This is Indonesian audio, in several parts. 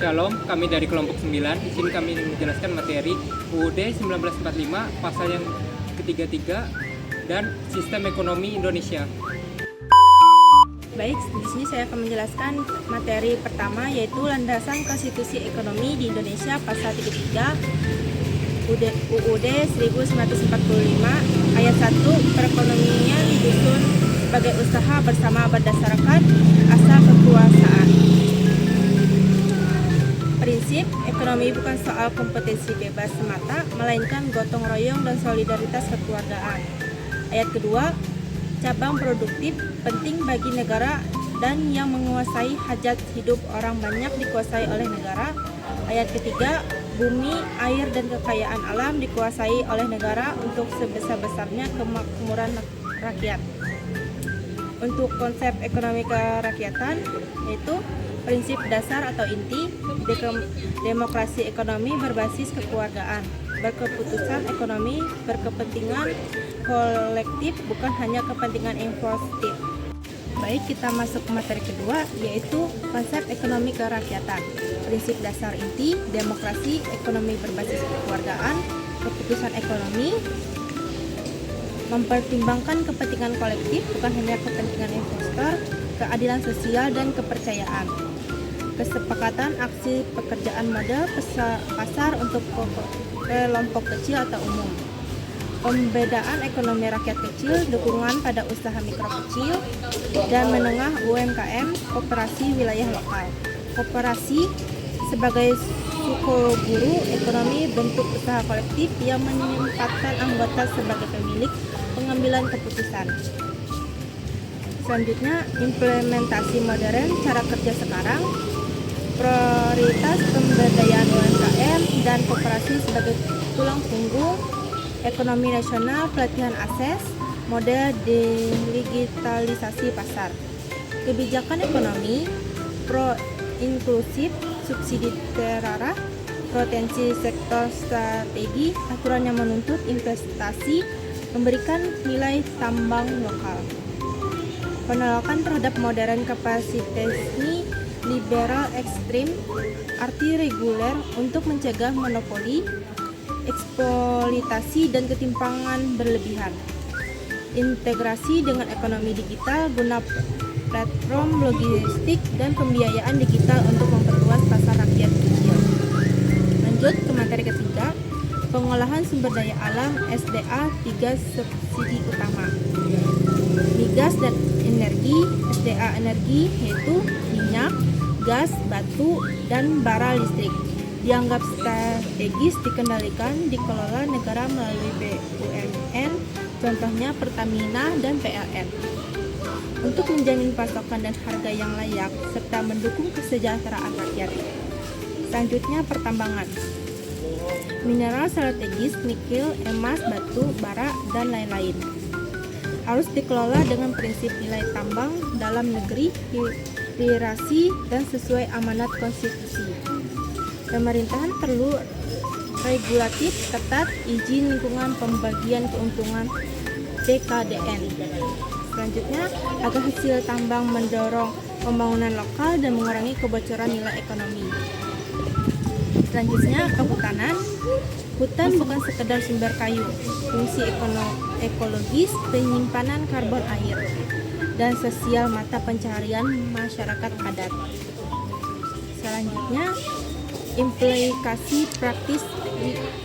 Shalom, kami dari kelompok 9. Di sini kami menjelaskan materi UUD 1945, pasal yang ketiga dan sistem ekonomi Indonesia. Baik, di sini saya akan menjelaskan materi pertama, yaitu landasan konstitusi ekonomi di Indonesia pasal 33 UUD 1945 ayat 1, perekonomian disusun sebagai usaha bersama berdasarkan asas kekuasaan. Prinsip ekonomi bukan soal kompetisi bebas semata, melainkan gotong royong dan solidaritas kekeluargaan. Ayat kedua, cabang produktif penting bagi negara dan yang menguasai hajat hidup orang banyak dikuasai oleh negara. Ayat ketiga, bumi, air, dan kekayaan alam dikuasai oleh negara untuk sebesar-besarnya kemakmuran rakyat. Untuk konsep ekonomi kerakyatan, yaitu prinsip dasar atau inti, demokrasi ekonomi berbasis kekeluargaan, berkeputusan ekonomi berkepentingan kolektif, bukan hanya kepentingan individu. Baik, kita masuk ke materi kedua, yaitu konsep ekonomi kerakyatan. Prinsip dasar inti, demokrasi ekonomi berbasis kekeluargaan, keputusan ekonomi mempertimbangkan kepentingan kolektif, bukan hanya kepentingan investor, keadilan sosial, dan kepercayaan. Kesepakatan aksi pekerjaan model pasar untuk kelompok kecil atau umum. Pembedaan ekonomi rakyat kecil, dukungan pada usaha mikro kecil dan menengah UMKM, koperasi wilayah lokal. Koperasi sebagai suku guru ekonomi bentuk usaha kolektif yang menempatkan anggota sebagai pemilik pengambilan keputusan. Selanjutnya, implementasi modern cara kerja sekarang, prioritas pemberdayaan UMKM dan koperasi sebagai tulang punggung ekonomi nasional, pelatihan akses, model digitalisasi pasar. Kebijakan ekonomi pro-inklusif, subsidi terarah, potensi sektor strategi, aturan yang menuntut investasi, memberikan nilai tambang lokal. Penolakan terhadap modern kapitalisme liberal ekstrim, arti reguler untuk mencegah monopoli, eksploitasi dan ketimpangan berlebihan. Integrasi dengan ekonomi digital guna platform logistik dan pembiayaan digital untuk memperluas pasar rakyat kecil. Lanjut ke materi ketiga, pengolahan sumber daya alam SDA 3 subsidi utama. Migas dan energi, SDA energi yaitu minyak, gas, batu, dan bara listrik. Dianggap strategis dikendalikan, dikelola negara melalui BUMN, contohnya Pertamina dan PLN. Untuk menjamin pasokan dan harga yang layak, serta mendukung kesejahteraan rakyat. Selanjutnya, pertambangan. Mineral strategis, nikel, emas, batu, bara, dan lain-lain. Harus dikelola dengan prinsip nilai tambang dalam negeri, hilirisasi, dan sesuai amanat konstitusi. Pemerintahan perlu regulatif ketat, izin lingkungan, pembagian keuntungan BKDN. Selanjutnya, agar hasil tambang mendorong pembangunan lokal dan mengurangi kebocoran nilai ekonomi. Selanjutnya, kehutanan. Hutan bukan sekedar sumber kayu, fungsi ekologis, penyimpanan karbon air, dan sosial mata pencaharian masyarakat adat. Selanjutnya, implikasi praktis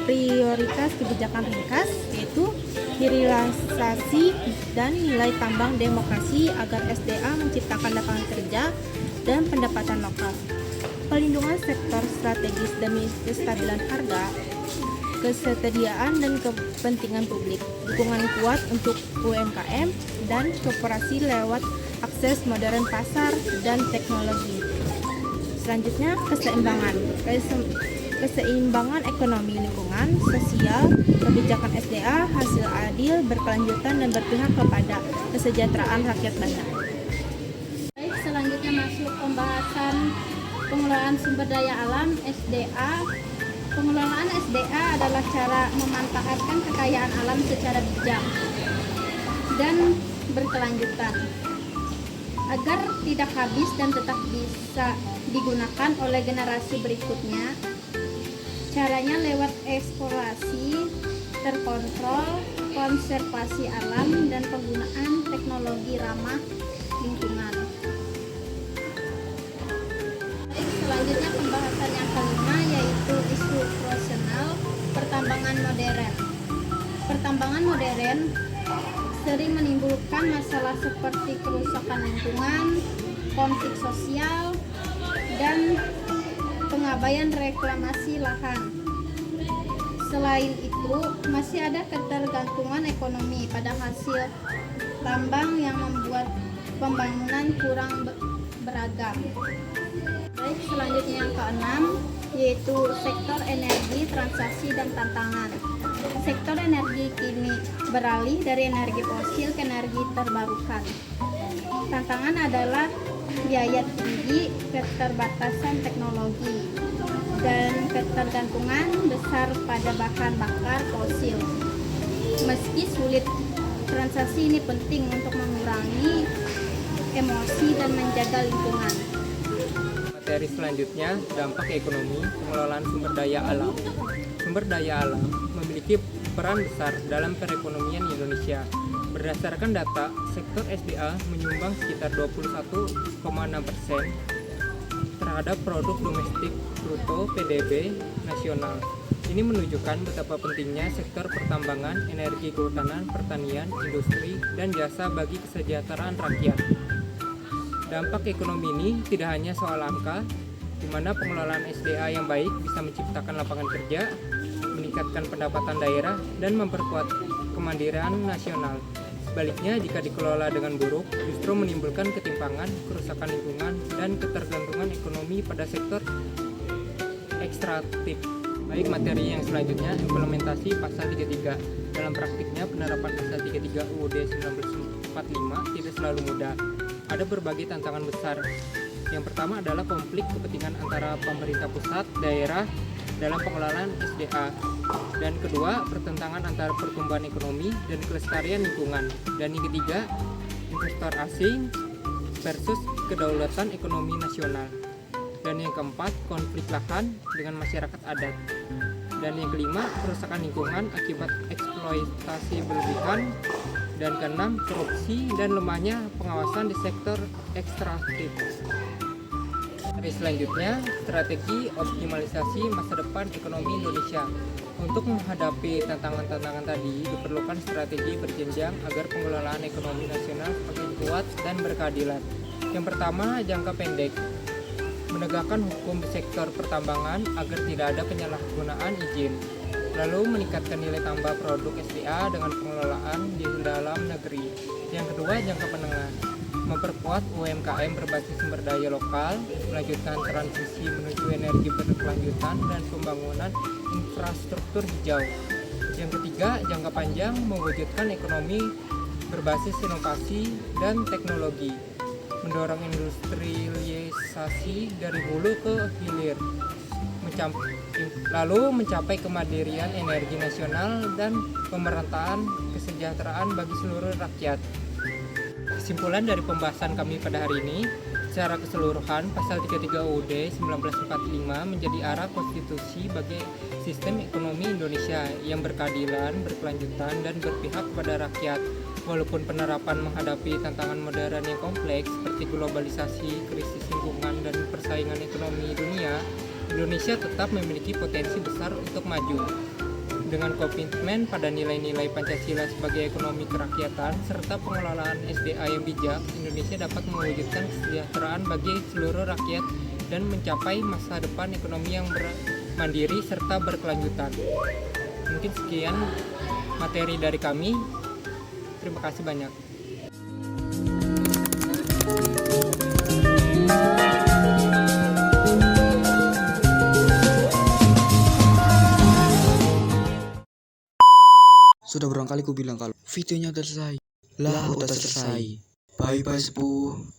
prioritas kebijakan ringkas, yaitu hilirisasi dan nilai tambang demokrasi agar SDA menciptakan lapangan kerja dan pendapatan lokal. Pelindungan sektor strategis demi kestabilan harga, kesetiaan dan kepentingan publik, dukungan kuat untuk UMKM dan koperasi lewat akses modern pasar dan teknologi. Selanjutnya, keseimbangan ekonomi lingkungan, sosial, kebijakan SDA, hasil adil, berkelanjutan, dan berpihak kepada kesejahteraan rakyat banyak. Baik, selanjutnya masuk pembahasan pengelolaan sumber daya alam SDA. Pengelolaan SDA adalah cara memanfaatkan kekayaan alam secara bijak dan berkelanjutan. agar tidak habis dan tetap bisa digunakan oleh generasi berikutnya. Caranya lewat eksplorasi terkontrol, konservasi alam, dan penggunaan teknologi ramah lingkungan. Selanjutnya pembahasan yang kelima yaitu isu profesional pertambangan modern. Pertambangan modern sering menimbulkan masalah seperti kerusakan lingkungan, konflik sosial, dan pengabaian reklamasi lahan. Selain itu, masih ada ketergantungan ekonomi pada hasil tambang yang membuat pembangunan kurang beragam. Baik, selanjutnya yang keenam yaitu sektor energi, transaksi, dan tantangan. Sektor energi kini beralih dari energi fosil ke energi terbarukan. Tantangan adalah biaya tinggi, keterbatasan teknologi, dan ketergantungan besar pada bahan bakar fosil. Meski sulit, transaksi ini penting untuk mengurangi emosi dan menjaga lingkungan. Materi selanjutnya, dampak ekonomi pengelolaan sumber daya alam. Sumber daya alam memiliki peran besar dalam perekonomian Indonesia. Berdasarkan data, sektor SDA menyumbang sekitar 21,6% terhadap produk domestik bruto PDB nasional. Ini menunjukkan betapa pentingnya sektor pertambangan, energi kehutanan, pertanian, industri, dan jasa bagi kesejahteraan rakyat. Dampak ekonomi ini tidak hanya soal angka, di mana pengelolaan SDA yang baik bisa menciptakan lapangan kerja, meningkatkan pendapatan daerah, dan memperkuat kemandirian nasional. Sebaliknya, jika dikelola dengan buruk, justru menimbulkan ketimpangan, kerusakan lingkungan, dan ketergantungan ekonomi pada sektor ekstraktif. Baik, materi yang selanjutnya, implementasi pasal 33. Dalam praktiknya, penerapan pasal 33 UUD 1945 tidak selalu mudah. Ada berbagai tantangan besar. Yang pertama adalah konflik kepentingan antara pemerintah pusat, daerah dalam pengelolaan SDA. Dan kedua, pertentangan antara pertumbuhan ekonomi dan kelestarian lingkungan. Dan yang ketiga, investor asing versus kedaulatan ekonomi nasional. Dan yang keempat, konflik lahan dengan masyarakat adat. Dan yang kelima, kerusakan lingkungan akibat eksploitasi berlebihan. Dan keenam, korupsi dan lemahnya pengawasan di sektor ekstraktif. Selanjutnya, strategi optimalisasi masa depan ekonomi Indonesia. Untuk menghadapi tantangan-tantangan tadi, diperlukan strategi berjenjang agar pengelolaan ekonomi nasional semakin kuat dan berkeadilan. Yang pertama, jangka pendek. Menegakkan hukum di sektor pertambangan agar tidak ada penyalahgunaan izin. Lalu meningkatkan nilai tambah produk SDA dengan pengelolaan di dalam negeri. Yang kedua, jangka menengah. Memperkuat UMKM berbasis sumber daya lokal, melanjutkan transisi menuju energi berkelanjutan dan pembangunan infrastruktur hijau. Yang ketiga, jangka panjang, mewujudkan ekonomi berbasis inovasi dan teknologi, mendorong industrialisasi dari hulu ke hilir, lalu mencapai kemandirian energi nasional dan pemerataan kesejahteraan bagi seluruh rakyat. Kesimpulan dari pembahasan kami pada hari ini, secara keseluruhan pasal 33 UUD 1945 menjadi arah konstitusi bagi sistem ekonomi Indonesia yang berkeadilan, berkelanjutan, dan berpihak kepada rakyat. Walaupun penerapan menghadapi tantangan modern yang kompleks seperti globalisasi, krisis lingkungan, dan persaingan ekonomi dunia, Indonesia tetap memiliki potensi besar untuk maju. Dengan komitmen pada nilai-nilai Pancasila sebagai ekonomi kerakyatan serta pengelolaan SDA yang bijak, Indonesia dapat mewujudkan kesejahteraan bagi seluruh rakyat dan mencapai masa depan ekonomi yang mandiri serta berkelanjutan. Mungkin sekian materi dari kami. Terima kasih banyak. Sudah berapa kali ku bilang kalau videonya udah selesai. Lah udah selesai. Bye bye sepuh.